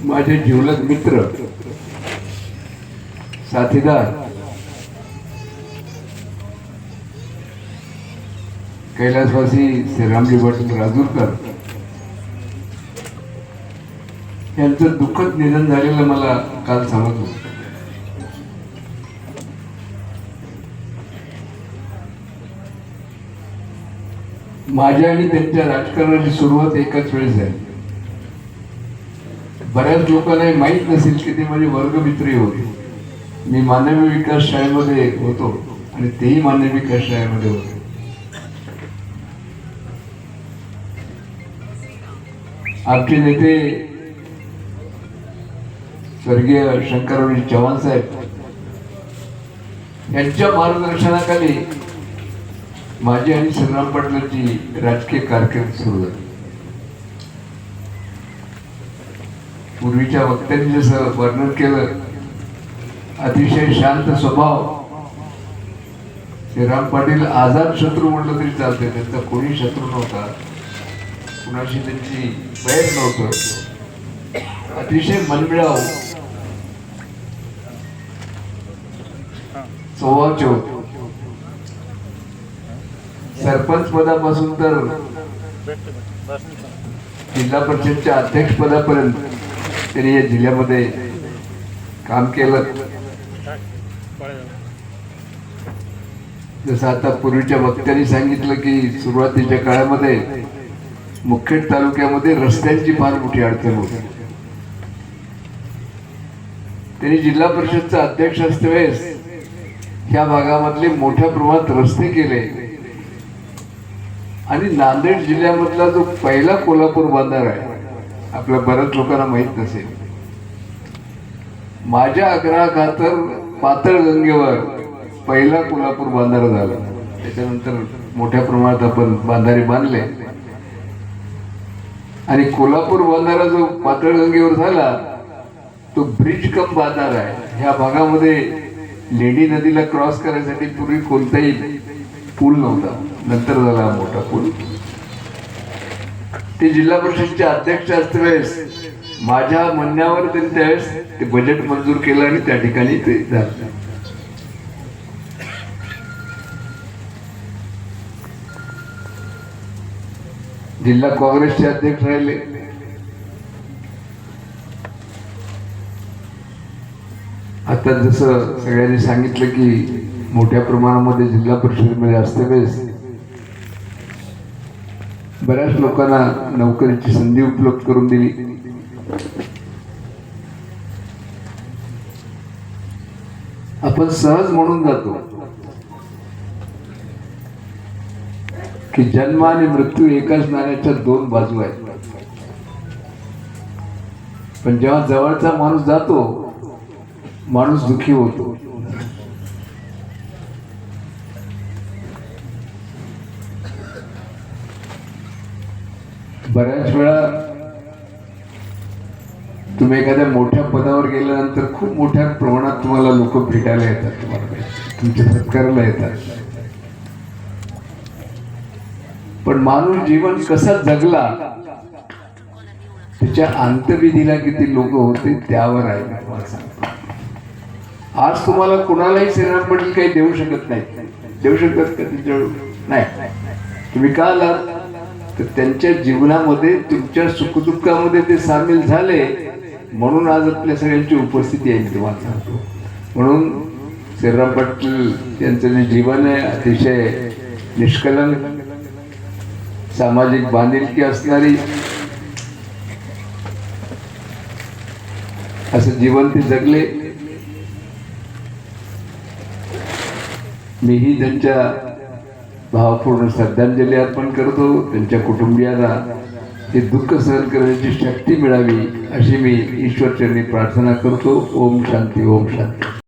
माझे जिवलग मित्र, साथीदार कैलासवासी श्रीरामजी भट राजूरकर यांचं दुःखद निधन झालेलं मला काल समजलं. माझ्या आणि त्यांच्या राजकारणाची सुरुवात एकाच वेळेस झाली. बऱ्याच लोकांना माहीत नसेल की ते माझे वर्गमित्र होते. मी मानवी विकास शाळेमध्ये होतो आणि तेही मानवी विकास शाळेमध्ये होते. आमचे नेते स्वर्गीय शंकरराव चव्हाण साहेब यांच्या मार्गदर्शनाखाली माझी आणि श्रीराम पाटलांची राजकीय कारकीर्द सुरू झाली. पूर्वीच्या वक्त्यांनी जसं वर्णन केलं, अतिशय शांत स्वभाव. श्रीराम पाटील आझाद शत्रू म्हटलं तरी चालते. त्यांचा कोणी शत्रू नव्हता, कुणाशी त्यांची बैर नव्हतं. अतिशय मनमिळाव स्वभावाचे होते. सरपंच पदापासून तर जिल्हा परिषदच्या अध्यक्ष पदापर्यंत त्यांनी या जिल्ह्यामध्ये काम केलं. जसं आता पूर्वीच्या वक्त्यांनी सांगितलं की सुरुवातीच्या काळामध्ये मुखेड तालुक्यामध्ये रस्त्यांची फार मोठी अडचण होती. त्यांनी जिल्हा परिषदचा अध्यक्ष असतेवेळेस ह्या भागामधले मोठ्या प्रमाणात रस्ते केले आणि नांदेड जिल्ह्यामधला जो पहिला कोल्हापूर बंदर आहे, आपल्या बऱ्याच लोकांना माहित नसेल, माझ्या आग्रहाखातर पातळगंगेवर पहिला कोल्हापूर बंदर झाला. त्याच्यानंतर मोठ्या प्रमाणात आपण बांधारे बांधले आणि कोल्हापूर बंधारा जो पातळगंगेवर झाला तो ब्रिज कम बांधारा आहे. ह्या भागामध्ये लेडी नदीला क्रॉस करण्यासाठी पूर्वी कोणताही पूल नव्हता, नंतर झाला मोठा पूल. ते जिल्हा परिषदचे अध्यक्ष असतेवेळेस माझ्या म्हणण्यावर त्यांनी त्यावेळेस ते बजेट मंजूर केलं आणि त्या ठिकाणी ते झालं. जिल्हा काँग्रेसचे अध्यक्ष राहिले. आता जसं सगळ्यांनी सांगितलं की मोठ्या प्रमाणामध्ये जिल्हा परिषदेमध्ये असतेवेळेस बऱ्याच लोकांना नोकरीची संधी उपलब्ध करून दिली. आपण सहज म्हणून जातो की जन्म आणि मृत्यू एकाच नाण्याच्या दोन बाजू आहेत. पण जेव्हा जवळचा माणूस जातो, माणूस दुःखी होतो. बऱ्याच वेळा तुम्ही एखाद्या मोठ्या पदावर गेल्यानंतर खूप मोठ्या प्रमाणात तुम्हाला लोक भेटायला येतात, तुम्हाला तुमच्या सत्काराला येतात. पण माणूस जीवन कसा जगला, त्याच्या अंत्यविधीला किती लोक होते त्यावर आहे. मी तुम्हाला सांगतो, आज तुम्हाला कुणालाही श्रीराम पाटील काही देऊ शकत नाही. देऊ शकतात का त्यांच्याजवळ? नाही. तुम्ही का आलात? तर त्यांच्या जीवनामध्ये तुमच्या सुखदुःखामध्ये ते सामील झाले म्हणून आज आपल्या सगळ्यांची उपस्थिती आहे. तुम्हाला सांगतो, म्हणून श्रीराम पाटील यांचं जे जीवन आहे अतिशय निष्कलंक, सामाजिक बांधिलकी असणारी असं जीवन ते जगले. मीही त्यांच्या भावपूर्ण श्रद्धांजली अर्पण करतो. त्यांच्या कुटुंबियांना हे दुःख सहन करण्याची शक्ती मिळावी अशी मी ईश्वरचरणी प्रार्थना करतो. ओम शांती, ओम शांती.